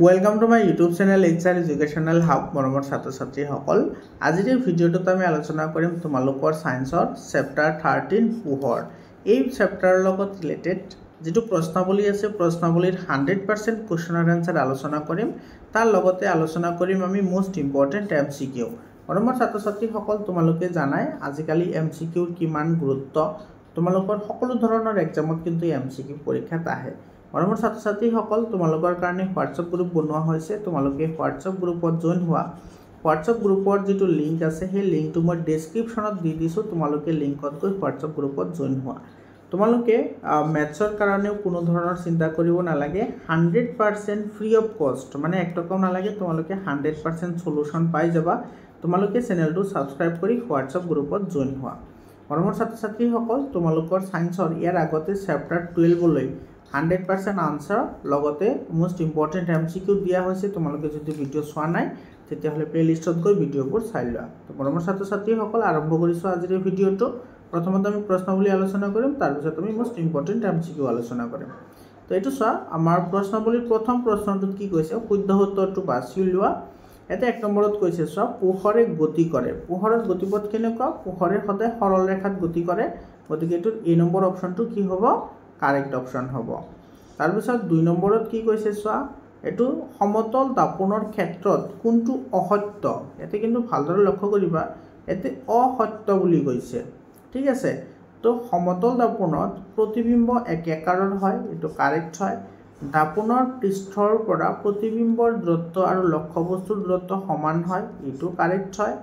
Welcome to my YouTube channel HR educational hub মৰমৰ ছাত্ৰ ছাত্ৰীসকল আজিৰ এই ভিডিঅ'টোত আমি আলোচনা কৰিম তোমালোকৰ সায়েন্সৰ চেপ্টাৰ 13 পোহৰ এই চেপ্টাৰৰ লগত ৰিলেটেড যেটো প্ৰশ্নাৱলী আছে প্ৰশ্নাৱলীৰ 100% কোৱেশ্চনৰ আনসাৰ আলোচনা কৰিম তাৰ লগতে আলোচনা কৰিম আমি মোস্ট ইম্পৰ্টেন্ট এমসিকিউ মৰমৰ ছাত্ৰ ছাত্ৰীসকল তোমালোকে জানাই আজিকালি এমসিকিউৰ কিমান গুৰুত্ব তোমালোকৰ সকলো ধৰণৰ এক্সামত কিন্তু এমসিকিউ পৰীক্ষাত আহে মৰমৰ ছাত্ৰ ছাত্ৰীসকল তোমালোকৰ কাৰণে হোৱাটসএপ গ্ৰুপ বনোৱা হৈছে তোমালোকে হোৱাটসএপ গ্ৰুপত জয়েন হোৱা হোৱাটসএপ গ্ৰুপৰ যেটো লিংক আছে সেই লিংকটো মই ডেসক্ৰিপচনত দি দিছো তোমালোকে লিংকত গৈ হোৱাটসএপ গ্ৰুপত জয়েন হোৱা তোমালোকে ম্যাথছৰ কাৰণেও কোনো ধৰণৰ চিন্তা কৰিব নালাগে 100% ফ্ৰী অফ কষ্ট মানে এক টকাও নালাগে তোমালোকে 100% সলিউশন পাই যাবা তোমালোকে চেনেলটো সাবস্ক্ৰাইব কৰি হোৱাটসএপ গ্ৰুপত জয়েন হোৱা মৰমৰ ছাত্ৰ ছাত্ৰীসকল তোমালোকৰ সায়েন্সৰ ইয়াৰ আগতে চেপ্টাৰ 12 লৈ 100% आंसर লগতে মোস্ট ইম্পৰ্টেন্ট এমসিকিউ দিয়া হৈছে তোমালোকে যদি ভিডিও চোৱা নাই তেতিয়া হলে প্লেলিষ্টত গৈ ভিডিওবোৰ চাই লোৱা তো মৰমৰ ছাত্ৰ ছাত্ৰীসকল আৰম্ভ কৰিছো আজিৰ এই ভিডিওটো প্ৰথমতে আমি প্ৰশ্নাৱলী আলোচনা কৰিম তাৰ পিছত আমি মোস্ট ইম্পৰ্টেন্ট এমসিকিউ আলোচনা কৰিম তো এটো চোৱা আমাৰ প্ৰশ্নাৱলীৰ প্ৰথম প্ৰশ্নটোত কি কৈছে শুদ্ধ উত্তৰটো বাছি লোৱা এটা এক নম্বৰত কৈছে চোৱা পোহৰে গতি কৰে পোহৰৰ গতিপথ কেনেকুৱা পোহৰে সদায় সৰল ৰেখাত গতি কৰে গতিকে এটো এ নম্বৰ অপচনটো কি হ'ব কাৰেক্ট অপশন হবো তাৰ পিছত 2 নম্বৰত কি কৈছে সোয়া এটো সমতল দাপনৰ ক্ষেত্ৰত কোনটো অসত্য এতে কিন্তু ভালদৰে লক্ষ্য কৰিবা এতে অসত্য বুলি কৈছে ঠিক আছে তো সমতল দাপনত প্ৰতিবিম্ব একাকাৰৰ হয় এটো কাৰেক্ট হয় দাপনৰ পৃষ্ঠৰ পৰা প্ৰতিবিম্বৰ দূৰত্ব আৰু লক্ষ্যবস্তুৰ দূৰত্ব সমান হয় এটো কাৰেক্ট হয়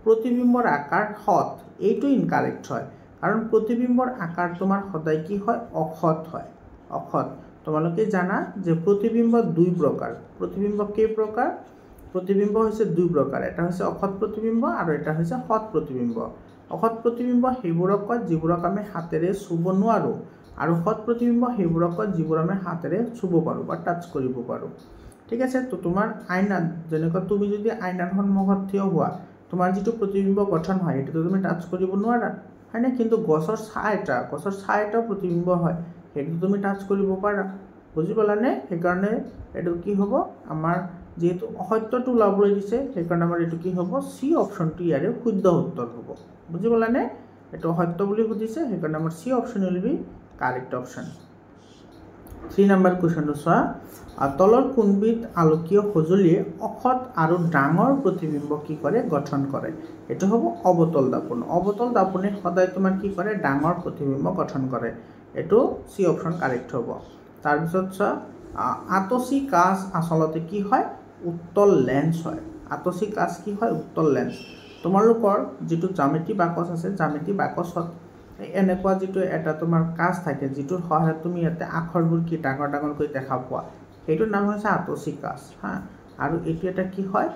প্ৰতিবিম্বৰ আকাৰ হত এটো ইনকাৰেক্ট হয় কাৰণ প্ৰতিবিম্বৰ আকাৰ তোমাৰ সদায় কি হয় অখত হয় অখত তোমালোকে জানা যে প্ৰতিবিম্ব দুই প্ৰকাৰ প্ৰতিবিম্ব কে প্ৰকাৰ প্ৰতিবিম্ব হৈছে দুই প্ৰকাৰ এটা হৈছে অখত প্ৰতিবিম্ব আৰু এটা হৈছে হত প্ৰতিবিম্ব অখত প্ৰতিবিম্ব হেবোৰক কয় যিবোৰক আমি হাতেৰে চুব নোৱাৰো আৰু হত প্ৰতিবিম্ব হেবোৰক কয় যিবোৰ আমি হাতেৰে চুব পাৰো বা টাচ কৰিব পাৰো ঠিক আছে তো তোমাৰ আইনা যেনেকৈ তুমি যদি আইনাৰ সন্মুখত থিয় হোৱা তোমাৰ যেটো প্ৰতিবিম্ব গঠন হয় এটো তুমি টাচ কৰিব নোৱাৰা হয় না কিন্তু গছৰ ছাইটা প্ৰতিবিম্ব হয় হেতু তুমি টাচ কৰিব পাৰা বুজি পালানে সেই কাৰণে এটো কি হ'ব আমাৰ যেহেতু অসত্যটো লাভলৈ দিছে সেই কাৰণে আমাৰ এটো কি হ'ব সি অপচনটো ইয়াৰে শুদ্ধ উত্তৰ হ'ব বুজি পালানে এটো অসত্য বুলি বুজিছে সেই কাৰণে আমাৰ C option will be correct option 3 number কোৱেশ্চনটো চোৱা তলৰ কোনবিধ আলোকীয় সজুলিয়ে অখত আৰু ডাঙৰ প্ৰতিবিম্ব কি কৰে গঠন কৰে এটো হ'ব অবতল দাপনে সদায় তোমাৰ কি কৰে ডাঙৰ প্ৰতিবিম্ব গঠন কৰে এটো সি অপচন কাৰেক্ট হ'ব তাৰ পিছত চোৱা আতসী কাচ আসলতে কি হয় উত্তল লেন্স হয় আতসী কাচ কি হয় উত্তল লেন্স তোমালোকৰ যেটো জ্যামিতি বাকস আছে জ্যামিতি বাকসত এনেকুৱা যেটো এটা তোমাৰ কাচ থাকে যেটোৰ সহায়ত তুমি ইয়াতে আখৰবোৰ কি ডাঙৰ ডাঙৰ কৈ দেখা পোৱা এইটোৰ নাম হৈছে আতসী কাচ হা আৰু এটো এটা কি হয়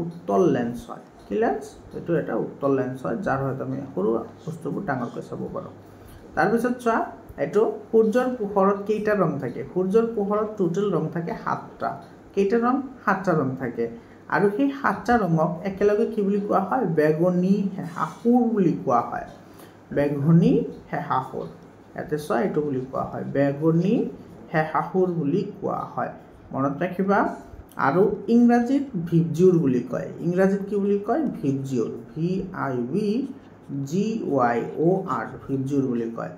উত্তল লেন্স হয় কি লেন্স এটো এটা উত্তল লেন্স হয় যাৰ সহায়ত আমি সৰু বস্তুবোৰ ডাঙৰকৈ চাব পাৰো তাৰ পিছত চোৱা এটো সূৰ্যৰ পোহৰত কেইটা ৰং থাকে সূৰ্যৰ পোহৰত টোটাল ৰং থাকে 7টা কেইটা ৰং 7টা ৰং থাকে আৰু সেই 7টা ৰঙক একেলগে কি বুলি কোৱা হয় বেগনি হেহাসুৰ বুলি কোৱা হয় বেগনি হেহাসুৰ এতে চোৱা এটো বুলি কোৱা হয় বেগনি হেহাসুৰ বুলি কোৱা হয় মনত ৰাখিবা আৰু ইংৰাজীত ভিবজিউৰ বুলি কয় ইংৰাজীত কি বুলি কয় ভিবজিউৰ VIVGYOR ভিবজিউৰ বুলি কয়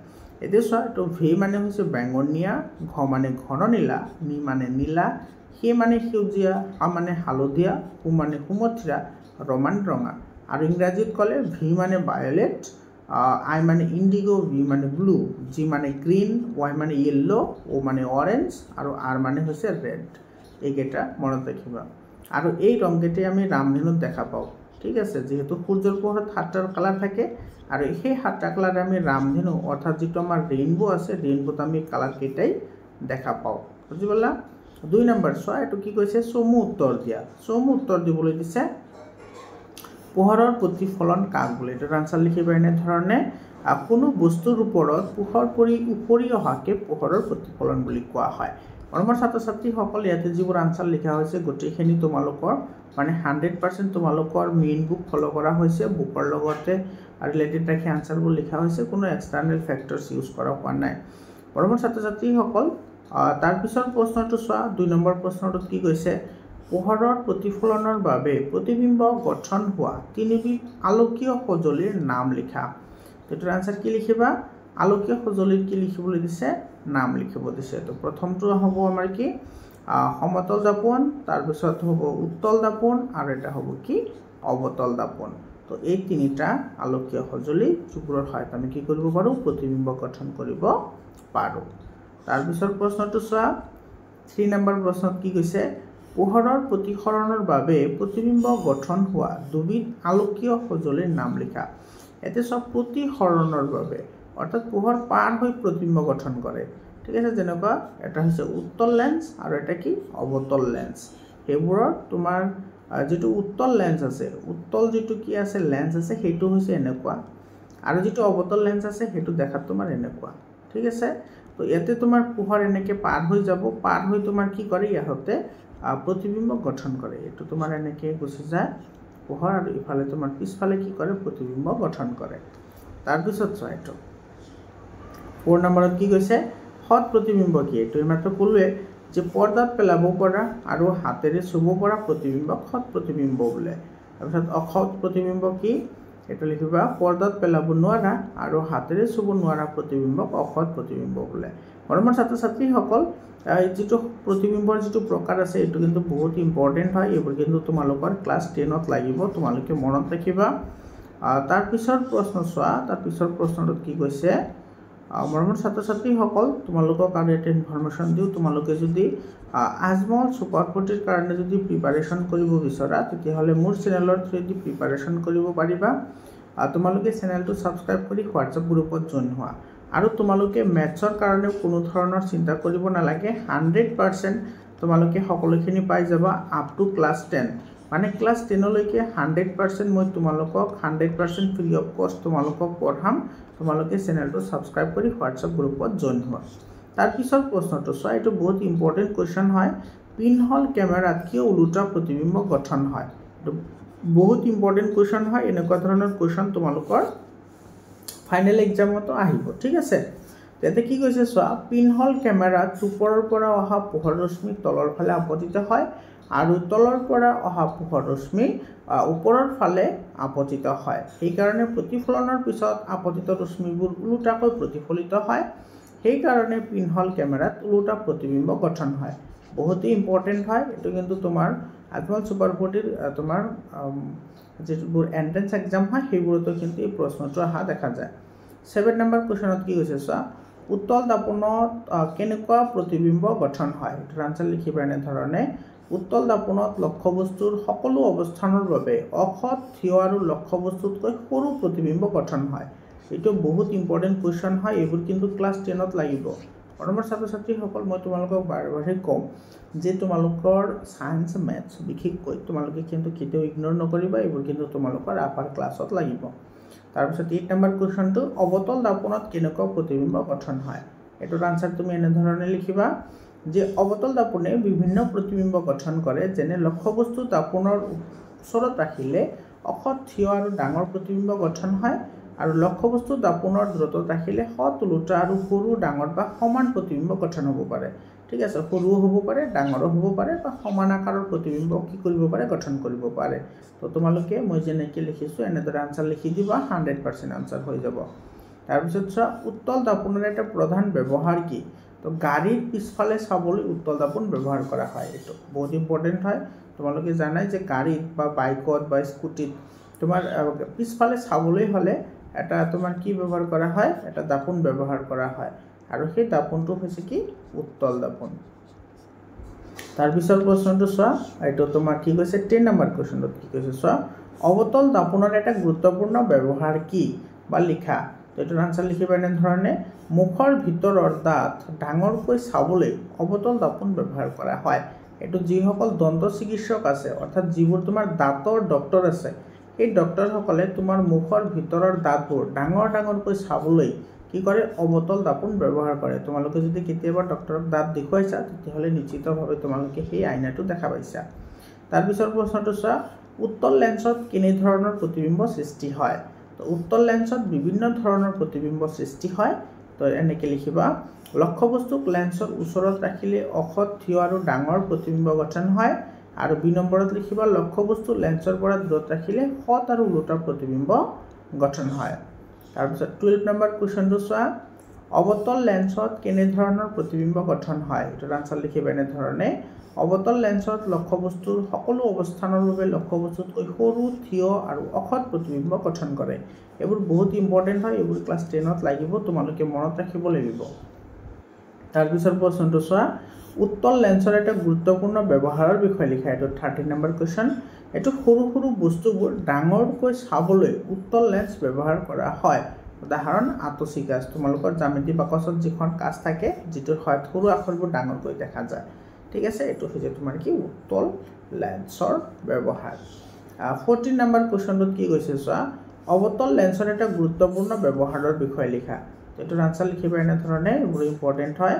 এতে চোৱা তো ভি মানে হৈছে বেঙনিয়া ঘ মানে ঘন নীলা নি মানে নীলা হে মানে সেউজীয়া হা মানে হালধীয়া হু মানে সুমথিৰা ৰমান ৰঙা আৰু ইংৰাজীত ক'লে ভি মানে ভায়োলেট আই মানে ইন্ডিগো ভি মানে ব্লু জি মানে গ্ৰীন ওয়াই মানে ইয়েলো ও মানে অৰেঞ্জ আৰু আৰ মানে হৈছে ৰেড এইকেইটা মনত ৰাখিবা আৰু এই ৰংকেইটা আমি ৰামধেনুত দেখা পাওঁ ঠিক আছে যেহেতু সূৰ্যৰ পোহৰত 7টা কালাৰ থাকে আৰু সেই 7টা কালাৰ আমি ৰামধেনু অৰ্থাৎ যেটো আমাৰ ৰেইনবো আছে ৰেইনবোত আমি কালাৰ কেইটাই দেখা পাওঁ বুজি পালা 2 নম্বৰ চোৱা এটো কি কৈছে চমু উত্তৰ দিবলৈ দিছে পোহৰৰ প্ৰতিফলন কাক বোলে এটো আনসাৰ লিখিবা এনে ধৰণে কোনো বস্তুৰ ওপৰত পোহৰ পৰি উপৰি অহাকে পোহৰৰ প্ৰতিফলন বুলি কোৱা হয় মৰমৰ ছাত্ৰ ছাত্ৰীসকল ইয়াতে যিবোৰ আনসাৰ লিখা হৈছে গোটেইখিনি তোমালোকৰ মানে 100% তোমালোকৰ মেইন বুক ফলো কৰা হৈছে বুকৰ লগতে ৰিলেটেড ৰাখি আনসাৰবোৰ লিখা হৈছে কোনো এক্সটাৰ্নাল ফ্যাক্টৰস ইউজ কৰা হোৱা নাই মৰমৰ ছাত্ৰ ছাত্ৰীসকল তাৰ পিছৰ প্ৰশ্নটো চোৱা 2 নম্বৰ প্ৰশ্নটোত কি কৈছে পোহৰৰ প্ৰতিফলনৰ বাবে প্ৰতিবিম্ব গঠন হোৱা তিনিবিধ আলোকীয় সঁজুলিৰ নাম লিখা। এটাৰ আনসাৰ কি লিখিবা আলোকীয় সঁজুলিৰ কি লিখিবলৈ দিছে নাম লিখিব দিছে। তো প্ৰথমটো হ'ব আমাৰ কি সমতল দাপোন, তাৰ পিছত হ'ব উত্তল দাপোন আৰু এটা হ'ব কি অবতল দাপোন। তো এই তিনিটা আলোকীয় সঁজুলি যিবোৰৰ সহায়ত আমি কি কৰিব পাৰো প্ৰতিবিম্ব গঠন কৰিব পাৰো। তাৰ পিছৰ প্ৰশ্নটো চোৱা 3 নম্বৰ প্ৰশ্নত কি কৈছে পোহৰৰ প্ৰতিসৰণৰ বাবে প্ৰতিবিম্ব গঠন হোৱা দুবিধ আলোকীয় সঁজুলিৰ নাম লিখা। এতে সব প্ৰতিসৰণৰ বাবে অৰ্থাৎ পোহৰ পাৰ হৈ প্ৰতিবিম্ব গঠন কৰে। ঠিক আছে, যেনেকুৱা এটা হৈছে উত্তল লেন্স আৰু এটা কি অবতল লেন্স। সেইবোৰৰ তোমাৰ যেটো উত্তল লেন্স আছে উত্তল যেটো কি আছে লেন্স আছে সেইটো হৈছে এনেকুৱা আৰু যেটো অবতল লেন্স আছে সেইটো দেখাত তোমাৰ এনেকুৱা। ঠিক আছে, তো ইয়াতে তোমাৰ পোহৰ এনেকে পাৰ হৈ যাব, পাৰ হৈ তোমাৰ কি কৰে ইয়াতে প্ৰতিবিম্ব গঠন কৰে। এটো তোমাৰ এনেকে গুছি যায় পোহৰ আৰু ইফালে তোমাৰ পিছফালে কি কৰে প্ৰতিবিম্ব গঠন কৰে। তাৰ পিছত চোৱা এটো 4 নম্বৰত কি কৈছে সৎ প্ৰতিবিম্ব কি। এটো মাত্ৰ ক'লোৱে যে পৰ্দাত পেলাব পৰা আৰু হাতেৰে চুব পৰা প্ৰতিবিম্বক সৎ প্ৰতিবিম্ব বোলে। তাৰপিছত অসৎ প্ৰতিবিম্ব কি এটা লিখিবা পৰ্দাত পেলাব নোৱাৰা আৰু হাতেৰে চুব নোৱাৰা প্ৰতিবিম্বক অসৎ প্ৰতিবিম্ব বোলে। মৰমৰ ছাত্ৰ ছাত্ৰীসকল যেটো প্ৰতিবিম্বৰ যেটো প্ৰকাৰ আছে এটো কিন্তু বহুত ইম্পৰ্টেন্ট হয়। এইবোৰ কিন্তু তোমালোকৰ ক্লাছ 10ত লাগিব, তোমালোকে মনত ৰাখিবা। তাৰ পিছৰ প্ৰশ্ন চোৱা, তাৰ পিছৰ প্ৰশ্নটোত কি কৈছে মৰমৰ ছাত্ৰ ছাত্ৰীসকল তোমালোকক আৰু এটা ইনফৰমেশ্যন দিও, তোমালোকে যদি আজমল সুপাৰ 40 কাৰণে যদি প্ৰিপাৰেচন কৰিব বিচৰা তেতিয়াহ'লে মোৰ চেনেলৰ থ্ৰুদি প্ৰিপাৰেচন কৰিব পাৰিবা। তোমালোকে চেনেলটো সাবস্ক্ৰাইব কৰি হোৱাটছআপ গ্ৰুপত জয়েন হোৱা আৰু তোমালোকে মেথছৰ কাৰণে কোনো ধৰণৰ চিন্তা কৰিব নালাগে। 100% তোমালোকে সকলোখিনি পাই যাবা আপ টু ক্লাছ 10 মানে ক্লাছ 10 লৈকে 100% মই তোমালোকক 100% ফ্ৰী অফ কষ্ট তোমালোকক পঢ়াম। তোমালোকে চেনেলটো সাবস্ক্ৰাইব কৰি হোৱাটছআপ গ্ৰুপত জয়েন হোৱা। তাৰ পিছৰ প্ৰশ্নটো চোৱা এটো বহুত ইম্পৰ্টেন্ট কোৱেশ্চন হয় পিনহল কেমেৰাত কিয় ওলোটা প্ৰতিবিম্ব গঠন হয়। এটো বহুত ইম্পৰ্টেন্ট কোৱেশ্চন হয়। এনেকুৱা ধৰণৰ কোৱেশ্চন তোমালোকৰ ফাইনেল এক্সামতো আহিব। ঠিক আছে, তেতে কি কৈছে চোৱা পিনহল কেমেৰাত ওপৰৰ পৰা অহা পোহৰ ৰশ্মি তলৰ ফালে আপতিত হয় আৰু তলৰ পৰা অহা পোহৰ ৰশ্মি ওপৰৰ ফালে আপতিত হয়। সেই কাৰণে প্ৰতিফলনৰ পিছত আপতিত ৰশ্মিবোৰ উল্টাকৈ প্ৰতিফলিত হয়। সেই কাৰণে পিনহল কেমেৰাত উল্টা প্ৰতিবিম্ব গঠন হয়। বহুত ইম্পৰ্টেন্ট হয়। এটো কিন্তু তোমাৰ আজমল সুপাৰ 40 তোমাৰ যেবোৰ এন্ট্ৰেন্স এক্সাম হয় সেইবোৰতো কিন্তু এই প্ৰশ্নটো আহা দেখা যায়। 7 নম্বৰ কোৱেশ্চনত কি কৈছে চোৱা উত্তল দাপনত কেনেকুৱা প্ৰতিবিম্ব গঠন হয়। এটাৰ আনসাৰ লিখিবা এনে ধৰণে উত্তল দাপনত লক্ষ্যবস্তুৰ সকলো অৱস্থানৰ বাবে অসৎ থিয় আৰু লক্ষ্যবস্তুতকৈ সৰু প্ৰতিবিম্ব গঠন হয়। এটো বহুত ইম্পৰ্টেন্ট কোৱেশ্চন হয়। এইবোৰ কিন্তু ক্লাছ 10ত লাগিব। মৰমৰ ছাত্ৰ ছাত্ৰীসকল মই তোমালোকক বাৰে কম যে তোমালোকৰ সায়েন্স মেথছ বিশেষকৈ তোমালোকে কিন্তু কেতিয়াও ইগনোৰ নকৰিবা। এইবোৰ কিন্তু তোমালোকৰ আপাৰ ক্লাছত লাগিব। তাৰ পিছত 8 নম্বৰ কোৱেশ্চনটো অবতল দাপনত কেনেকুৱা প্ৰতিবিম্ব গঠন হয়। এটোৰ আনসাৰ তুমি এনে ধৰণে লিখিবা যে অবতল দাপনে বিভিন্ন প্ৰতিবিম্ব গঠন কৰে যেনে লক্ষ্যবস্তু দাপনৰ ওচৰত ৰাখিলে অসৎ থিয় আৰু ডাঙৰ প্ৰতিবিম্ব গঠন হয় আৰু লক্ষ্যবস্তু দাপনৰ দূৰত্বত ৰাখিলে সৎ ওলোটা আৰু সৰু ডাঙৰ বা সমান প্ৰতিবিম্ব গঠন হ'ব পাৰে। ঠিক আছে, সৰুও হ'ব পাৰে ডাঙৰো হ'ব পাৰে বা সমান আকাৰৰ প্ৰতিবিম্ব কি কৰিব পাৰে গঠন কৰিব পাৰে। তো তোমালোকে মই যেনেকৈ লিখিছো এনেদৰে আনসাৰ লিখি দিবা 100% আনসাৰ হৈ যাব। তাৰ পিছত চোৱা উত্তল দাপনৰ এটা প্ৰধান ব্যৱহাৰ কি। তো গাড়ীৰ পিছফালে চাবলৈ উত্তল দাপন ব্যৱহাৰ কৰা হয়। এটো বহুত ইম্পৰ্টেন্ট হয়। তোমালোকে জানাই যে গাড়ীত বা বাইকত বা স্কুটিত তোমাৰ পিছফালে চাবলৈ হলে এটা তোমাৰ কি ব্যৱহাৰ কৰা হয় এটা দাপন ব্যৱহাৰ কৰা হয় আৰু সেই দাপনটো হৈছে কি উত্তল দাপন। তাৰ পিছৰ প্ৰশ্নটো চোৱা এটো তোমাৰ কি কৈছে 10 নম্বৰ কোৱেশ্চনত কি কৈছে চোৱা অবতল দাপনৰ এটা গুৰুত্বপূৰ্ণ ব্যৱহাৰ কি বা লিখা। এটোৰ আনসাৰ লিখিবা এনে ধৰণে মুখৰ ভিতৰৰ দাঁত ডাঙৰকৈ চাবলৈ অবতল দাপন ব্যৱহাৰ কৰা হয়। এটো যিসকল দন্ত চিকিৎসক আছে অৰ্থাৎ যিবোৰ তোমাৰ দাঁতৰ ডক্টৰ আছে এই ডক্টৰ সকলে তোমাৰ মুখৰ ভিতৰৰ দাঁতবোৰ ডাঙৰকৈ চাবলৈ কি কৰে অবতল দাপন ব্যৱহাৰ কৰে। তোমালোকে যদি কেতিয়াবা ডক্টৰক দাঁত দেখুৱাইছা তেতিয়াহ'লে নিশ্চিতভাৱে তোমালোকে সেই আইনাটো দেখা পাইছা। তাৰ পিছৰ প্ৰশ্নটো চোৱা উত্তল লেন্সত কেনে ধৰণৰ প্ৰতিবিম্ব সৃষ্টি হয়। তো উত্তল লেন্সত বিভিন্ন ধৰণৰ প্ৰতিবিম্ব সৃষ্টি হয়। তো এনেকৈ লিখিবা লক্ষ্যবস্তুক লেন্সৰ ওচৰত ৰাখিলে অখত থিয় আৰু ডাঙৰ প্ৰতিবিম্ব গঠন হয় আৰু ২ নম্বৰত লিখিবা লক্ষ্যবস্তু লেন্সৰ পৰা দূৰত ৰাখিলে খত আৰু ওলোটা প্ৰতিবিম্ব গঠন হয় তাৰপিছত 12 নম্বৰ কোৱেশ্চনটো চোৱা অবতল লেন্সত কেনে ধৰণৰ প্ৰতিবিম্ব গঠন হয় এটো আনসাৰ লিখিবা এনে ধৰণে অবতল লেন্সত লক্ষ্যবস্তুৰ সকলো অৱস্থানৰ বাবে লক্ষ্যবস্তুতকৈ সৰু থিয় আৰু অখত প্ৰতিবিম্ব গঠন কৰে এবোৰ বহুত ইম্পৰ্টেন্ট হয় এবোৰ ক্লাস 10ত লাগিব তোমালোকে মনত ৰাখিব লাগিব তাৰপিছত প্ৰশ্নটো চোৱা উত্তল লেন্সৰ এটা গুৰুত্বপূৰ্ণ ব্যৱহাৰৰ বিষয়ে লিখা এটো 13 নম্বৰ কোৱেশ্চন এটো সৰু সৰু বস্তুবোৰ ডাঙৰকৈ চাবলৈ উত্তল লেন্স ব্যৱহাৰ কৰা হয় উদাহৰণ আতসিকাস তোমালোকৰ জ্যামিতি বাকছত যিখন কাচ থাকে যেটোৰ হয় সৰু আখৰবোৰ ডাঙৰকৈ দেখা যায় ঠিক আছে এটো হৈছে তোমাৰ কি উত্তল লেন্সৰ ব্যৱহাৰ 14 নম্বৰ কোৱেশ্চনটোত কি কৈছে চোৱা অবতল লেন্সৰ এটা গুৰুত্বপূৰ্ণ ব্যৱহাৰৰ বিষয়ে লিখা এটো আনসাৰ লিখিবা এনে ধৰণে বহুত ইম্পৰ্টেন্ট হয়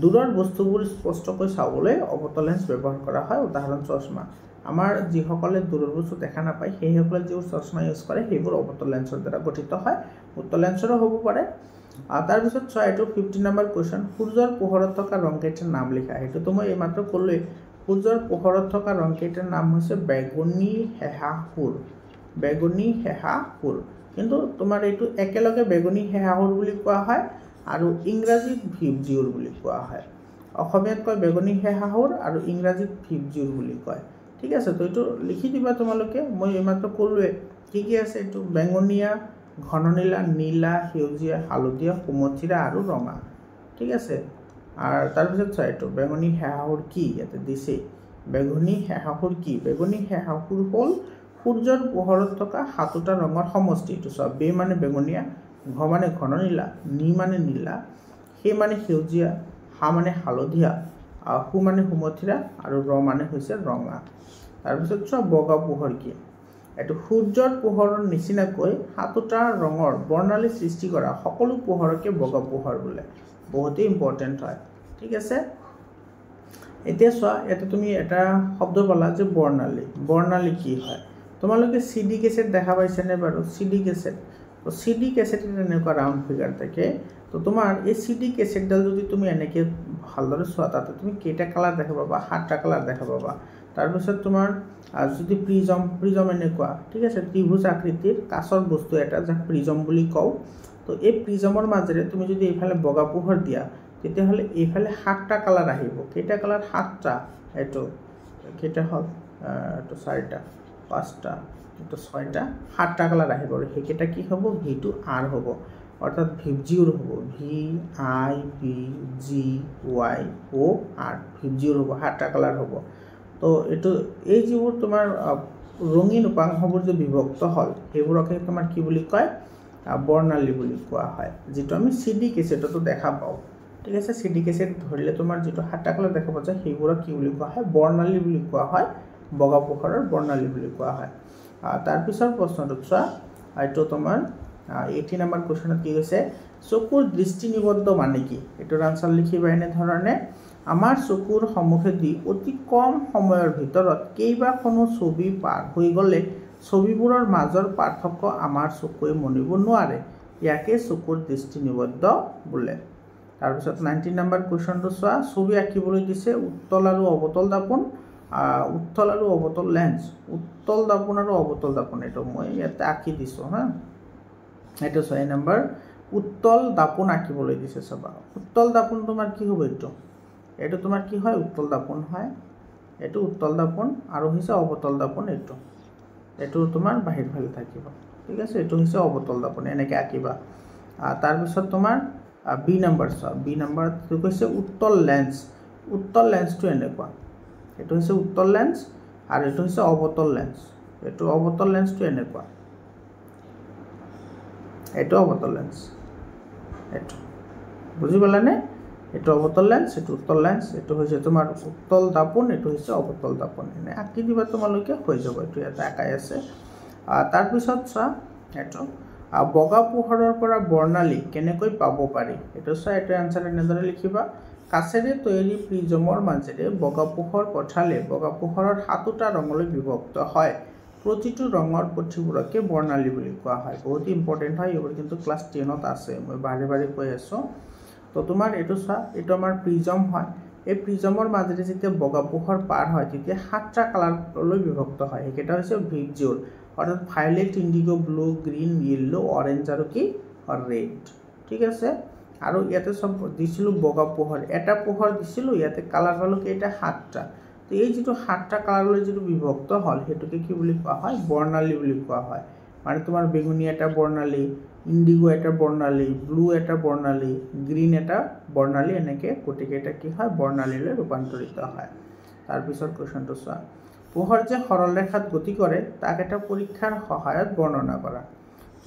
দূৰৰ বস্তুবোৰ স্পষ্টকৈ চাবলৈ অবতল লেন্স ব্যৱহাৰ কৰা হয় উদাহৰণ চশমা আমাৰ যিসকলে দূৰৰ বস্তু দেখা নাপায় সেইসকলে যিবোৰ চশমা ইউজ কৰে সেইবোৰ অবতল লেন্সৰ দ্বাৰা গঠিত হয় উত্তল লেন্সৰো হ'ব পাৰে তাৰ পিছত চোৱা এটো 15 নম্বৰ কোৱেশ্চন সূৰ্যৰ পোহৰত থকা ৰংকেইটাৰ নাম লিখা এটো মই এইমাত্ৰ ক'লোৱে সূৰ্যৰ পোহৰত থকা ৰংকেইটাৰ নাম হৈছে বেগুনী হেহা সুৰ কিন্তু তোমাৰ এইটো একেলগে বেগুনী হেহা সুৰ বুলি কোৱা হয় আৰু ইংৰাজীত ভিপজিউৰ বুলি কোৱা হয় অসমীয়াত কয় বেগুনী হেহা সুৰ আৰু ইংৰাজীত ভিপজিউৰ বুলি কয় ঠিক আছে তো এইটো লিখি দিবা তোমালোকে মই এইমাত্ৰ ক'লোৱে কি আছে এইটো বেঙুনীয়া ঘননীলা নীলা সেউজীয়া হালধীয়া কুমথিৰা আৰু ৰঙা ঠিক আছে আৰ তাৰ পিছত চোৱা এইটো বেঙুনী হেহাহুৰ কি ইয়াতে দিছে বেঙুনী হেহাহুৰ কি বেঙুনী হেহাহুৰ হ'ল সূৰ্যৰ পোহৰত থকা সাতটা ৰঙৰ সমষ্টি এইটো চোৱা বে মানে বেঙুনীয়া ঘ মানে ঘননীলা নী মানে নীলা সে মানে সেউজীয়া হা মানে হালধীয়া হু মানে কুমথিৰা আৰু ৰ মানে হৈছে ৰঙা তাৰ পিছত চোৱা বগা পোহৰ কি এটো সূৰ্যৰ পোহৰৰ নিচিনাকৈ সাতটা ৰঙৰ বৰ্ণালী সৃষ্টি কৰা সকলো পোহৰকে বগা পোহৰ বোলে বহুতেই ইম্পৰ্টেন্ট হয় ঠিক আছে এতিয়া চোৱা এটা তুমি এটা শব্দ পালা যে বৰ্ণালী কি হয় তোমালোকে সিডি কেসেট দেখা পাইছানে বাৰু সিডি কেসেট তো সিডি কেসেট এনেকুৱা ৰাউন্ড ফিগাৰ থাকে তো তোমাৰ এই সিডি কেসেটডাল যদি তুমি এনেকে ভালদৰে চোৱা তাতে তুমি কেইটা কালাৰ দেখা পাবা সাতটা কালাৰ দেখা পাবা তাৰ পিছত তোমাৰ যদি প্ৰিজম এনেকুৱা ঠিক আছে ত্ৰিভুজ আকৃতিৰ কাচৰ বস্তু এটা যাক প্ৰিজম বুলি কও তো এই প্ৰিজমৰ মাজেৰে তুমি যদি এইফালে বগা পোহৰ দিয়া তেতিয়া হলে এইফালে সাতটা কালাৰ আহিব কেইটা কালাৰ সাতটা এটো কেইটা হল এটো চাৰিটা পাঁচটা এটো ছয়টা সাতটা কালাৰ আহিব আৰু হেকেটা কি হ'ব ভি টু আৰ হ'ব অৰ্থাৎ ভিপজিউৰ হ'ব ভি আই বি জি ওয়াই ও আৰ ভিপজিউৰ হ'ব সাতটা কালাৰ হ'ব তো এটো এই যিবোৰ তোমাৰ ৰঙিন উপাংশবোৰ যে বিভক্ত হল সেইবোৰকে তোমাৰ কি বুলি কয় বৰ্ণালী বুলি কোৱা হয় যেটো আমি সিডি কেসেটতো দেখা পাও ঠিক আছে সিডি কেসেট ধৰিলে তোমাৰ যেটো সাতটা কালাৰ দেখা পোৱা যায় সেইবোৰক কি বুলি কোৱা হয় বৰ্ণালী বুলি কোৱা হয় বগা পোহৰৰ বৰ্ণালী বুলি কোৱা হয় তাৰ পিছৰ প্ৰশ্নটো চোৱা এইটো তোমাৰ 18 নম্বৰ কোৱেশ্চনত কি কৈছে চকুৰ দৃষ্টি নিবদ্ধ মানে কি এটোৰ আনসাৰ লিখিবা এনে ধৰণে আমাৰ চকুৰ সম্মুখেদি অতি কম সময়ৰ ভিতৰত কেইবাখনো ছবি পাৰ হৈ গলে ছবিবোৰৰ মাজৰ পাৰ্থক্য আমাৰ চকুৱে মনিব নোৱাৰে ইয়াকে চকুৰ দৃষ্টি নিবদ্ধ বোলে তাৰ পিছত 19 নম্বৰ কোৱেশ্চনটো চোৱা ছবি আঁকিবলৈ দিছে উত্তল আৰু অবতল দাপন উত্তল আৰু অবতল লেন্স উত্তল দাপন আৰু অবতল দাপন এটো মই ইয়াতে আঁকি দিছো হা এটো 6 নম্বৰ উত্তল দাপন আঁকিবলৈ দিছে সবা উত্তল দাপন তোমাৰ কি হ'ব এটো তোমাৰ কি হয় উত্তল দাপন হয় এটো উত্তল দাপন আৰু হৈছে অবতল দাপন এটো তোমাৰ বাহিৰ ফালে থাকিব ঠিক আছে এটো হৈছে অবতল দাপন এনেকৈ আঁকিবা তাৰ পিছত তোমাৰ বি নম্বৰ চোৱা বি নম্বৰত কি কৈছে উত্তল লেন্সটো এনেকুৱা এটো হৈছে উত্তল লেন্স আৰু এটো হৈছে অবতল লেন্স এটো অবতল লেন্সটো এনেকুৱা এটো অবতল লেন্স এটো বুজি পালানে এটো অবতল লেন্স এটো উত্তল লেন্স এটো হৈছে তোমাৰ উত্তল দাপন এটো হৈছে অবতল দাপন এনে আঁকি দিবা তোমালোকে হৈ যাব এটো এটা আকাই আছে তাৰ পিছত চোৱা এটো বগা পোহৰৰ পৰা বৰ্ণালী কেনেকৈ পাব পাৰি এটো চোৱা এটো আনসাৰ এনেদৰে লিখিবা কাছেৰে তৈয়াৰী প্ৰিজমৰ মাজেৰে বগা পোহৰ পঠালে বগা পোহৰৰ সাতটা ৰঙলৈ বিভক্ত হয় প্ৰতিটো ৰঙৰ পুথিবোৰকে বৰ্ণালী বুলি কোৱা হয়। বহুত ইম্পৰ্টেণ্ট হয়, এইবোৰ কিন্তু ক্লাছ 10ত আছে, মই বাৰে বাৰে কৈ আছোঁ। তো তোমাৰ এইটো চোৱা, এইটো আমাৰ প্ৰিজম হয়। এই প্ৰিজমৰ মাজেৰে যেতিয়া বগা পোহৰ পাৰ হয় তেতিয়া 7টা কালাৰলৈ বিভক্ত হয়। সেইকেইটা হৈছে ভিজুৱেল, অৰ্থাৎ violet, indigo, blue, green, yellow, orange আৰু কি ৰেড। ঠিক আছে, আৰু ইয়াতে চব দিছিলোঁ বগা পোহৰ, এটা পোহৰ দিছিলোঁ, ইয়াতে কালাৰ পালোঁ কেইটা 7টা। তো এই যিটো 7টা কালাৰলৈ যিটো বিভক্ত হ'ল সেইটোকে কি বুলি কোৱা হয়, বৰ্ণালী বুলি কোৱা হয়। মানে তোমাৰ বেঙুনীয়া এটা বৰ্ণালী, ইণ্ডিগো এটা বৰ্ণালী, ব্লু এটা বৰ্ণালী, গ্ৰীণ এটা বৰ্ণালী, এনেকৈ গোটেইকেইটা কি হয় বৰ্ণালীলৈ ৰূপান্তৰিত হয়। তাৰপিছত কুৱেশ্যনটো চোৱা, পোহৰ যে সৰল ৰেখাত গতি কৰে তাক এটা পৰীক্ষাৰ সহায়ত বৰ্ণনা কৰা।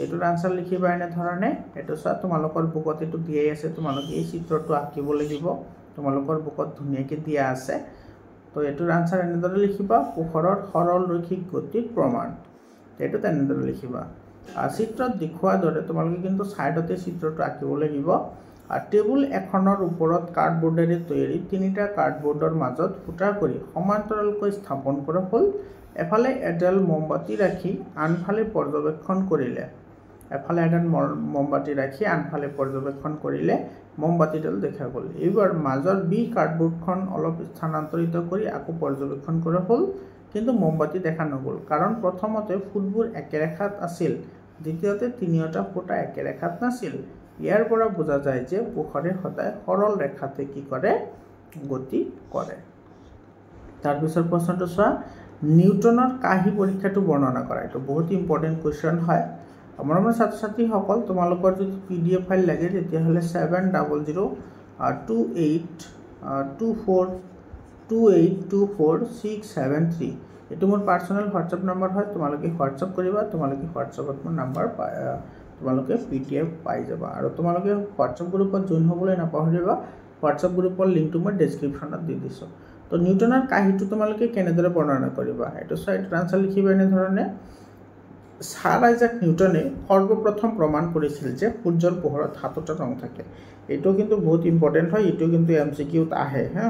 এইটোৰ আনচাৰ লিখিবা এনেধৰণে। এইটো চোৱা, তোমালোকৰ বুকত এইটো দিয়াই আছে, তোমালোকে এই চিত্ৰটো আঁকিব লাগিব, তোমালোকৰ বুকত ধুনীয়াকৈ দিয়া আছে। তো এইটোৰ আনচাৰ এনেদৰে লিখিবা, পোহৰৰ সৰল ৰৈখিক গতিৰ প্ৰমাণ। এইটো তেনেদৰে লিখিবা। চিত্ৰত দেখুওৱাৰ দৰে তোমালোকে কিন্তু ছাইডতে চিত্ৰটো আঁকিব লাগিব। টেবুল এখনৰ ওপৰত কাৰ্ডবোৰ্ডেৰে তৈয়াৰী 3টা কাৰ্ডবোৰ্ডৰ মাজত ফুটা কৰি সমান্তৰালকৈ স্থাপন কৰা হ'ল। এফালে এডাল মমবাতি ৰাখি আনফালে পৰ্যবেক্ষণ কৰিলে, এফালে এডাল মমবাতি ৰাখি আনফালে পৰ্যবেক্ষণ কৰিলে মমবাতিডাল দেখা গ'ল। এইবাৰ মাজৰ বি কাৰ্ডবোৰ্ডখন অলপ স্থানান্তৰিত কৰি আকৌ পৰ্যবেক্ষণ কৰা হ'ল, কিন্তু মমবাতি দেখা নগ'ল, কাৰণ প্ৰথমতে ফুটবোৰ একেৰেখাত আছিল, দ্বিতীয়তে 3টা ফুটা একেৰেখাত নাছিল। ইয়াৰ পৰা বুজা যায় যে পোহৰে সদায় সৰল ৰেখাতে কি কৰে, গতি কৰে। তাৰপিছত প্ৰশ্নটো চোৱা, নিউটনৰ কাহি পৰীক্ষাটো বৰ্ণনা কৰা। এইটো বহুত ইম্পৰ্টেণ্ট কুৱেশ্যন হয়। মৰমৰ ছাত্ৰ ছাত্ৰীসকল, তোমালোকৰ যদি PDF ফাইল লাগে তেতিয়াহ'লে 700028242824 এইটো মোৰ পাৰ্চনেল হোৱাটছএপ নম্বৰ হয়। তোমালোকে হোৱাটছএপ কৰিবা, তোমালোকে হোৱাটছএপত মোৰ নম্বৰ তোমালোকে PDF পাই যাবা। আৰু তোমালোকে হোৱাটছএপ গ্ৰুপত জইন হ'বলৈ নাপাহৰিবা, হোৱাটছএপ গ্ৰুপৰ লিংকটো মই ডেছক্ৰিপশ্যনত দি দিছোঁ। তো নিউটনৰ কাহিটো তোমালোকে কেনেদৰে বৰ্ণনা কৰিবা, এইটো চোৱা, এইটো আনচাৰ লিখিবা এনেধৰণে। ছাৰ আইজাক নিউটনে সৰ্বপ্ৰথম প্ৰমাণ কৰিছিল যে সূৰ্যৰ পোহৰত 7টা ৰং থাকে। এইটো কিন্তু বহুত ইম্পৰ্টেণ্ট হয়, এইটো কিন্তু MCQত আহে হা,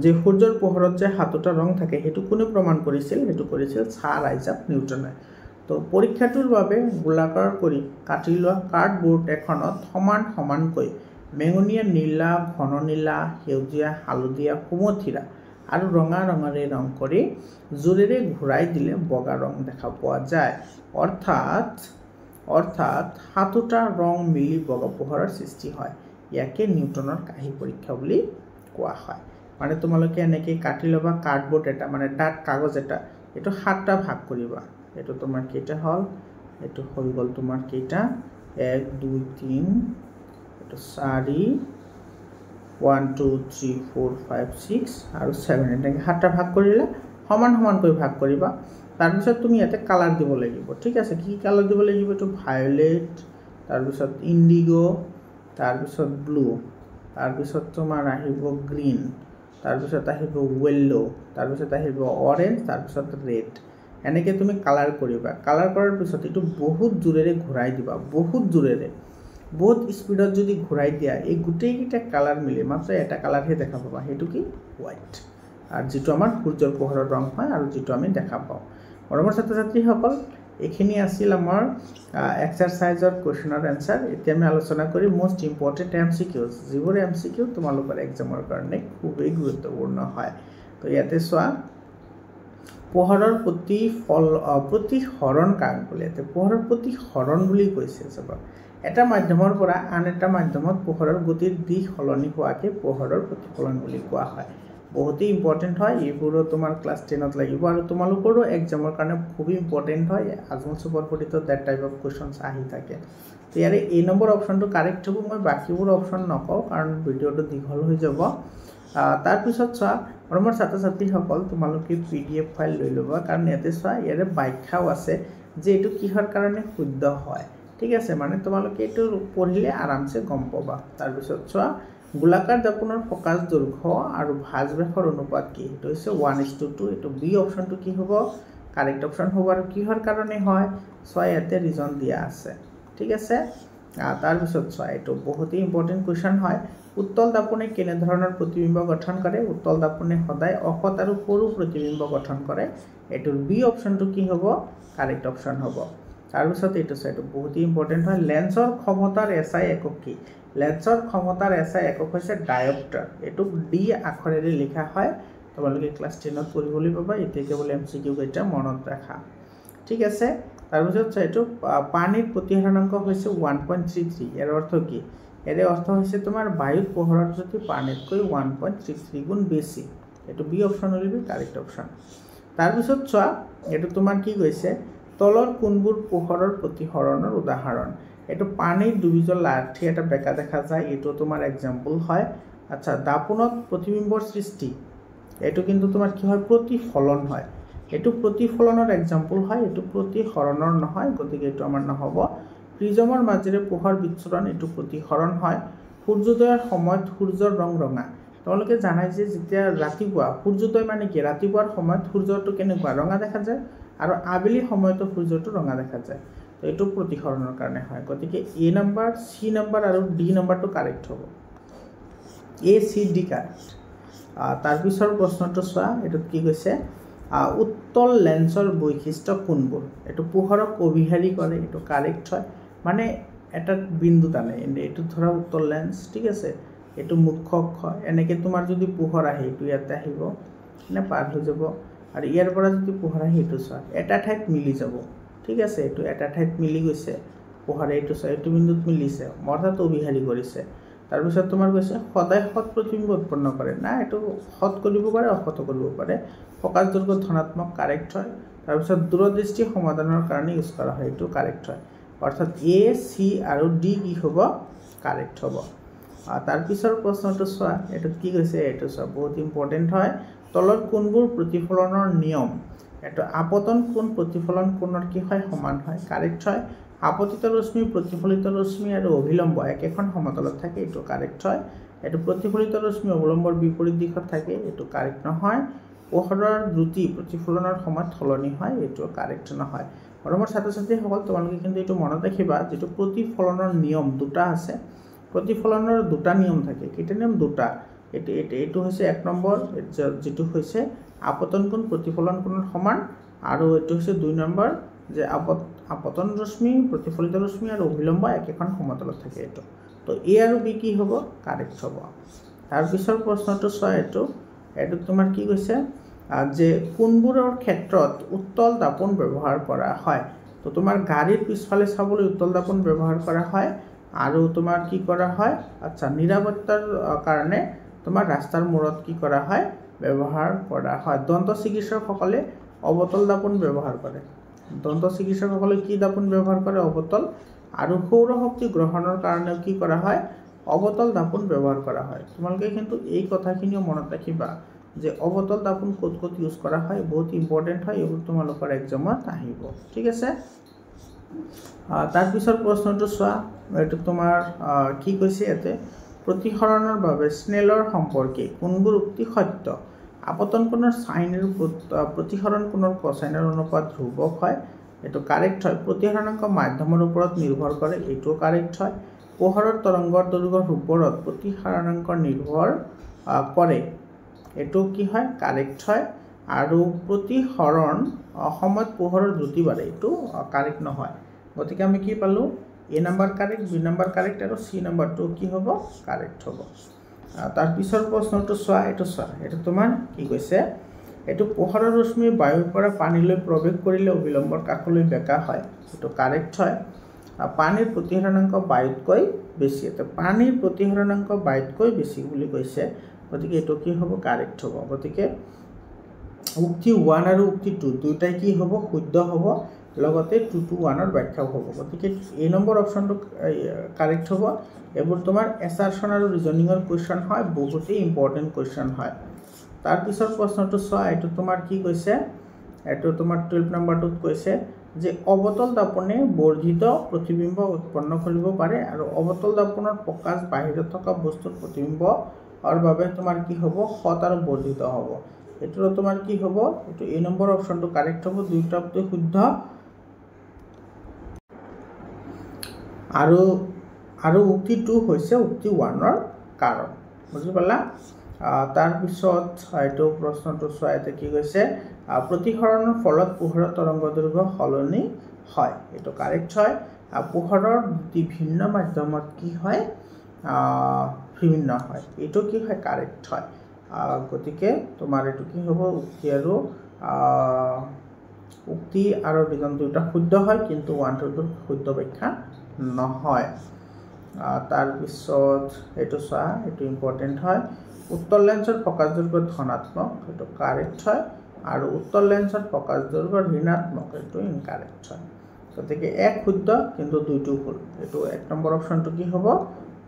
যে সূৰ্যৰ পোহৰত যে 7টা ৰং থাকে সেইটো কোনে প্ৰমাণ কৰিছিল, সেইটো কৰিছিল ছাৰ আইজাক নিউটনে। তো পৰীক্ষাটোৰ বাবে গোলাকাৰ কৰি কাটি লোৱা কাৰ্ডবোৰ্ড এখনত সমান সমানকৈ বেঙুনীয়া, নীলা, ঘন নীলা, সেউজীয়া, হালধীয়া, সুমথিৰা আৰু ৰঙা ৰঙেৰে ৰং কৰি জোৰেৰে ঘূৰাই দিলে বগা ৰং দেখা পোৱা যায়। অৰ্থাৎ 7টা ৰং মিলি বগা পোহৰৰ সৃষ্টি হয়। ইয়াকে নিউটনৰ কাহি পৰীক্ষা বুলি কোৱা হয়। মানে তোমালোকে এনেকৈ কাটি ল'বা কাৰ্ডবোৰ্ড এটা, মানে ডাঠ কাগজ এটা, এইটো 7টা ভাগ কৰিবা। এইটো তোমাৰ কেইটা হ'ল, এইটো হৈ গ'ল তোমাৰ কেইটা, 1 2 3, এইটো 4, 1 2 3 4 5 6 আৰু 7, এনেকৈ 7টা ভাগ কৰিলে সমান সমানকৈ ভাগ কৰিবা। তাৰপিছত তুমি ইয়াতে কালাৰ দিব লাগিব। ঠিক আছে, কি কালাৰ দিব লাগিব, এইটো ভায়োলেট, তাৰপিছত ইণ্ডিগো, তাৰপিছত ব্লু, তাৰপিছত তোমাৰ আহিব গ্ৰীণ, তাৰপিছত আহিব য়েল্লো, তাৰপিছত আহিব অৰেঞ্জ, তাৰপিছত ৰেড। এনেকৈ তুমি কালাৰ কৰিবা। কালাৰ কৰাৰ পিছত এইটো বহুত জোৰেৰে ঘূৰাই দিবা, বহুত জোৰেৰে, বহুত স্পীডত যদি ঘূৰাই দিয়া এই গোটেইকেইটা কালাৰ মিলি মাত্ৰ এটা কালাৰহে দেখা পাবা, সেইটো কি হোৱাইট, আৰু যিটো আমাৰ সূৰ্যৰ পোহৰৰ ৰং হয় আৰু যিটো আমি দেখা পাওঁ। মৰমৰ ছাত্ৰ ছাত্ৰীসকল, এইখিনি আছিল আমাৰ এক্সাৰচাইজৰ কুৱেশ্যনৰ এনচাৰ। এতিয়া আমি আলোচনা কৰি মষ্ট ইম্পৰ্টেণ্ট MCQs, যিবোৰ MCQ তোমালোকৰ এক্সামৰ কাৰণে খুবেই গুৰুত্বপূৰ্ণ হয়। তো ইয়াতে চোৱা, পোহৰৰ প্ৰতিসৰণ কাক বোলে, ইয়াতে পোহৰৰ প্ৰতিসৰণ বুলি কৈছে। চাবা, এটা মাধ্যমৰ পৰা আন এটা মাধ্যমত পোহৰৰ গতিৰ দিশ সলনি হোৱাকে পোহৰৰ প্ৰতিফলন বুলি কোৱা হয়। বহুতেই ইম্পৰ্টেণ্ট হয়, এইবোৰো তোমাৰ ক্লাছ 10ত লাগিব আৰু তোমালোকৰো এক্সামৰ কাৰণে খুব ইম্পৰ্টেণ্ট হয়। আজমল সুপাৰ 40ত দ্যাট টাইপ অফ কুৱেশ্যনছ আহি থাকে। তো ইয়াৰে A নম্বৰ অপশ্যনটো কাৰেক্ট হ'ব। মই বাকীবোৰ অপশ্যন নকওঁ কাৰণ ভিডিঅ'টো দীঘল হৈ যাব। তাৰপিছত চোৱা, মৰমৰ ছাত্ৰ ছাত্ৰীসকল, তোমালোকে PDF ফাইল লৈ ল'বা, কাৰণ ইয়াতে চোৱা, ইয়াৰে ব্যাখ্যাও আছে যে এইটো কিহৰ কাৰণে শুদ্ধ হয়। ঠিক আছে, মানে তোমালোকে এইটো পঢ়িলে আৰামছে গম পাবা। তাৰপিছত চোৱা, গোলাকাৰ দৰ্পণৰ ফকাচ দৈৰ্ঘ্য আৰু ভাঁজ ব্যাসৰ অনুপাত কি, সেইটো হৈছে 1:2। এইটো B অপশ্যনটো কি হ'ব, কাৰেক্ট অপশ্যন হ'ব। আৰু কিহৰ কাৰণে হয় চোৱা, ইয়াতে ৰিজন দিয়া আছে। ঠিক আছে, তাৰপিছত চোৱা, এইটো বহুতেই ইম্পৰ্টেণ্ট কুৱেশ্যন হয়। উত্তল দাপনে কেনে ধৰণৰ প্ৰতিবিম্ব গঠন কৰে উত্তল দাপনে সদায় অসৎ আৰু সৰু প্ৰতিবিম্ব গঠন কৰে এটোৰ বি অপশনটো কি হ'ব কাৰেক্ট অপশন হ'ব তাৰ পিছত এটো সাইড বহুত ইম্পৰ্টেন্ট হয় লেন্সৰ ক্ষমতাৰ এসআই একক কি লেন্সৰ ক্ষমতাৰ এসআই একক হৈছে ডায়োপ্টাৰ এটো ডি আখৰেৰে লিখা হয় তোমালোকে ক্লাস 10 ত পঢ়িবলৈ পাবা এতিয়া কেৱল এমসিকিউ কেইটা মনত ৰাখা ঠিক আছে তাৰ পিছত চাইটো পানীৰ প্ৰতিহৰণাংক হৈছে 1.33 এৰ অৰ্থ কি এৰ অৰ্থ হৈছে তোমাৰ বায়ুত পোহৰৰ যদি পানীতকৈ 1.33 গুণ বেছি এটো বি অপশন হলিবি কারেক্ট অপশন তাৰ পিছত চোৱা এটো তোমাৰ কি কৈছে তলৰ কোনবোৰ পোহৰৰ প্ৰতিহৰণৰ উদাহৰণ এটো পানীৰ দুবিজৰ লাঠি এটা বেকা দেখা যায় এটো তোমাৰ एग्जांपल হয় আচ্ছা দাপনত প্ৰতিবিম্বৰ সৃষ্টি এটো কিন্তু তোমাৰ কি হয় প্ৰতিফলন হয় এটো প্ৰতিফলনৰ एग्जांपल হয় এটো প্ৰতিহৰণৰ নহয় গতিকে এটো আমাৰ নহব প্ৰিজমৰ মাজেৰে পোহৰ বিচ্ছুৰণ এটো প্ৰতিহৰণ হয় সূৰ্যোদয়ৰ সময়ত সূৰ্যৰ ৰং ৰঙা তোমালোকে জানাই যে যেতিয়া ৰাতিপুৱা সূৰ্যোদয় মানে কি ৰাতিপুৱাৰ সময়ত সূৰ্যটো কেনেকুৱা ৰঙা দেখা যায় আৰু আবেলি সময়ত সূৰ্যটো ৰঙা দেখা যায় তো এটো প্ৰতিহৰণৰ কাৰণে হয় গতিকে এ নম্বৰ সি নম্বৰ আৰু ডি নম্বৰটো কাৰেক্ট হ'ব এ সি ডি কাৰেক্ট তাৰ পিছৰ প্ৰশ্নটো চোৱা এটো কি কৈছে উত্তল লেন্সৰ বৈশিষ্ট্য কোনবোৰ এটো পোহৰক অভিহাৰী কৰে এটো কাৰেক্ট হয় মানে এটা বিন্দু টানে এটো ধৰা উত্তল লেন্স ঠিক আছে এটো মুখ্য অক্ষ এনেকে তোমাৰ যদি পোহৰ আহে এটো ইয়াতে আহিব মানে পাৰ হৈ যাব আৰু ইয়াৰ পৰা যদি পোহৰ আহে এটো চোৱা এটা ঠাইত মিলি যাব ঠিক আছে এটো এটা ঠাইত মিলি গৈছে পোহৰ এটো চোৱা এটো বিন্দুত মিলিছে অৰ্থাৎ অভিহাৰী কৰিছে তাৰ পিছত তোমাৰ কৈছে সদায় সৎ প্ৰতিবিম্ব উৎপন্ন কৰে না এটো সৎ কৰিব পাৰে অসৎ কৰিব পাৰে ফোকাস দৈৰ্ঘ্য ধনাত্মক কাৰেক্ট হয় তাৰ পিছত দূৰদৃষ্টি সমাধানৰ কাৰণে ইউজ কৰা হয় এটো কাৰেক্ট হয় অৰ্থাৎ এ সি আৰু ডি কি হ'ব কাৰেক্ট হ'ব তাৰ পিছৰ প্ৰশ্নটো চোৱা এটো কি কৈছে এটো চোৱা বহুত ইম্পৰ্টেন্ট হয় তলৰ কোনবোৰ প্ৰতিফলনৰ নিয়ম এটো আপতন কোণ প্ৰতিফলন কোণৰ কি হয় সমান হয় কাৰেক্ট হয় আপতিত ৰশ্মি প্ৰতিফলিত ৰশ্মি আৰু অভিলম্ব একেখন সমতলত থাকে এটো কাৰেক্ট হয় এটো প্ৰতিফলিত ৰশ্মি অৱলম্বৰ বিপৰীত দিশত থাকে এটো কাৰেক্ট নহয় পোহৰৰ দ্ৰুতি প্ৰতিফলনৰ সময়ত সলনি হয় এটো কাৰেক্ট নহয় মৰমৰ ছাত্ৰ-ছাত্ৰী সকল তোমালোকে কিন্তু এটো মনত ৰাখিবা যেটো প্ৰতিফলনৰ নিয়ম দুটা আছে প্ৰতিফলনৰ দুটা নিয়ম থাকে কেইটা নিয়ম দুটা এটো হৈছে এক নম্বৰ যেটো হৈছে আপতন কোণ প্ৰতিফলন কোণৰ সমান আৰু এটো হৈছে দুই নম্বৰ যে আপতন ৰশ্মি প্ৰতিফলিত ৰশ্মি আৰু অভিলম্ব একেখন সমতলত থাকে এটো তো এ আৰু বি কি হ'ব কাৰেক্ট হ'ব তাৰ পিছৰ প্ৰশ্নটো চোৱা এটো তোমাৰ কি কৈছে যে কোনবোৰৰ ক্ষেত্ৰত উত্তল দাপন ব্যৱহাৰ কৰা হয় তো তোমাৰ গাড়ীৰ পিছফালে চাবলৈ উত্তল দাপন ব্যৱহাৰ কৰা হয় আৰু তোমাৰ কি কৰা হয় আচ্ছা নিৰাপত্তাৰ কাৰণে তোমাৰ ৰাস্তাৰ মূৰত কি কৰা হয় ব্যৱহাৰ কৰা হয় দন্ত চিকিৎসকসকলে অবতল দাপন ব্যৱহাৰ কৰে দন্ত চিকিৎসকসকলে কি দাপন ব্যৱহাৰ কৰে অবতল আৰু সৌৰ শক্তি গ্ৰহণৰ কাৰণে কি কৰা হয় অবতল দাপন ব্যৱহাৰ কৰা হয় তোমালোকে কিন্তু এই কথাখিনিও মনত ৰাখিবা যে অবতল দাপন ক'ত ক'ত ইউজ কৰা হয় বহুত ইম্পৰ্টেন্ট হয় এইবোৰ তোমালোকৰ এক্সামত আহিব ঠিক আছে তাৰ পিছৰ প্ৰশ্নটো চোৱা এটো তোমাৰ কি কৈছে এতে প্ৰতিহৰণৰ বাবে স্নেলৰ সম্পৰ্কে কোনবোৰ উক্তি সত্য আপতন কোণৰ সাইন আৰু প্ৰতিহৰণ কোণৰ কোসাইনৰ অনুপাত ধ্ৰুৱক হয় এটো কাৰেক্ট হয় প্ৰতিহৰণাংক মাধ্যমৰ ওপৰত নিৰ্ভৰ কৰে এটো কাৰেক্ট হয় পোহৰৰ তৰংগৰ দৈৰ্ঘ্যৰ ওপৰত প্ৰতিহৰণাংক নিৰ্ভৰ কৰে এটো কি হয় কাৰেক্ট হয় আৰু প্ৰতিহৰণ সময়ত পোহৰৰ দ্ৰুতি বাঢ়ে এটো কাৰেক্ট নহয় গতিকে আমি কি পালো A number correct B number correct আৰু সি নম্বৰটো কি হ'ব কাৰেক্ট হ'ব তাৰ পিছৰ প্ৰশ্নটো চোৱা এটো তোমাৰ কি কৈছে এটো পোহৰৰ ৰশ্মি বায়ুৰ পৰা পানীলৈ প্ৰৱেশ কৰিলে অবিলম্বৰ কাষলৈ বেকা হয় এটো কাৰেক্ট হয় পানীৰ প্ৰতিহৰণাংক বায়ুতকৈ বেছি এটো পানীৰ প্ৰতিহৰণাংক বায়ুতকৈ বেছি বুলি কৈছে গতিকে এটো কি হ'ব কাৰেক্ট হ'ব গতিকে উক্তি 1 আৰু উক্তি 2 দুটাই কি হ'ব শুদ্ধ হ'ব লগতে 2 to 1 ৰ ব্যাখ্যাও হ'ব গতিকে এই নম্বৰ অপচনটো কাৰেক্ট হ'ব এবোৰ তোমাৰ এছাৰশন আৰু ৰিজনিংৰ কোৱেশ্চন হয় বহুতেই ইম্পৰ্টেন্ট কোৱেশ্চন হয় তাৰ পিছৰ প্ৰশ্নটো চোৱা এটো তোমাৰ কি কৈছে এটো তোমাৰ 12 নম্বৰটোত কৈছে যে অবতল দাপনে বৰ্ধিত প্ৰতিবিম্ব উৎপন্ন কৰিব পাৰে আৰু অবতল দাপনৰ প্ৰকাশ বাহিৰত থকা বস্তুৰ প্ৰতিবিম্বৰ বাবে তোমাৰ কি হ'ব সৎ আৰু বৰ্ধিত হ'ব এটো তোমাৰ কি হ'ব এটো এই নম্বৰ অপচনটো কাৰেক্ট হ'ব দুইটাতে শুদ্ধ আৰু উক্তি 2 হৈছে উক্তি 1 ৰ কাৰণ বুজি পালা তাৰ পিছত এইটো প্ৰশ্নটো চোৱাইতে কি কৈছে প্ৰতিসৰণৰ ফলত পোহৰৰ তৰংগদৈৰ্ঘ্য সলনি হয় এইটো কাৰেক্ট হয় পোহৰৰ ভিন্ন মাধ্যমত কি হয় ভিন্ন হয় এইটো কি হয় কাৰেক্ট হয় গতিকে তোমাৰ এইটো কি হ'ব উক্তি আৰু বিধান দুটা শুদ্ধ হয় কিন্তু 1 2 শুদ্ধ ব্যাখ্যা নহয় তাৰ পিছত এইটো চোৱা এইটো ইম্পৰ্টেন্ট হয় উত্তৰ লেন্সৰ ফোকাস দৈৰ্ঘ্য ধনাত্মক এইটো কাৰেক্ট হয় আৰু উত্তৰ লেন্সৰ ফোকাস দৈৰ্ঘ্য ঋণাত্মক এইটো ইনকাৰেক্ট হয় গতিকে এক শুদ্ধ কিন্তু দুইটো ভুল এইটো 1 নম্বৰ অপচনটো কি হ'ব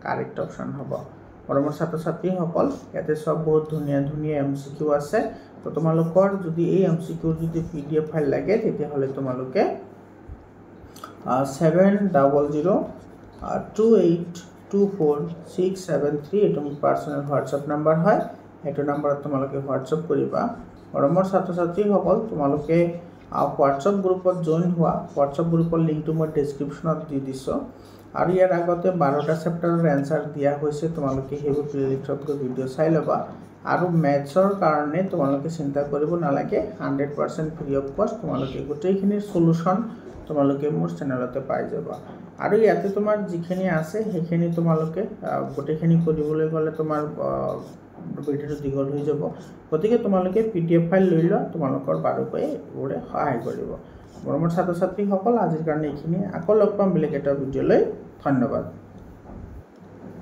কাৰেক্ট অপচন হ'ব মৰমৰ ছাত্ৰ-ছাত্ৰীসকল ইয়াতে সব বহুত ধুনীয়া ধুনীয়া এমসিকিউ আছে তো তোমালোকৰ যদি এই এমসিকিউ যদি পিডিএফ ফাইল লাগে তেতিয়া হলে তোমালোকে 700282424673 এটা মোৰ পাৰ্সোনাল হোৱাটসঅ্যাপ নাম্বাৰ হয় এইটো নম্বৰত তোমালোকে হোৱাটসঅ্যাপ কৰিবা মৰমৰ ছাত্ৰ-ছাত্ৰীসকল তোমালোকে হোৱাটসঅ্যাপ গ্ৰুপত জয়েন হোৱা হোৱাটসঅ্যাপ গ্ৰুপৰ লিংকটো মই ডেসক্ৰিপশনত দি দিছো আৰু ইয়াৰ আগতে 12টা চেপ্টাৰৰ এনসাৰ দিয়া হৈছে তোমালোকে হেবোৰ প্লেলিষ্টত গৈ ভিডিও চাই লবা আৰু ম্যাথছৰ কাৰণে তোমালোকে চিন্তা কৰিব নালাগে 100% ফ্ৰী অফ কষ্ট তোমালোকে গোটেইখিনি সলিউশন তোমালোকে মোৰ চেনেলতে পাই যাবা আৰু ইয়াতে তোমাৰ যিখিনি আছে সেইখিনি তোমালোকে গোটেইখিনি কৰিবলৈ গলে তোমাৰ ভিডিওটো দীঘল হৈ যাব গতিকে তোমালোকে পিডিএফ ফাইল লৈ লোৱা তোমালোকৰ বাৰুকৈ ওৰে সহায় কৰিব মৰমৰ ছাত্ৰ-ছাত্ৰীসকল আজিৰ কাৰণে এইখিনি আকৌ লগ পাম বেলেগ এটা ভিডিঅ'লৈ ধন্যবাদ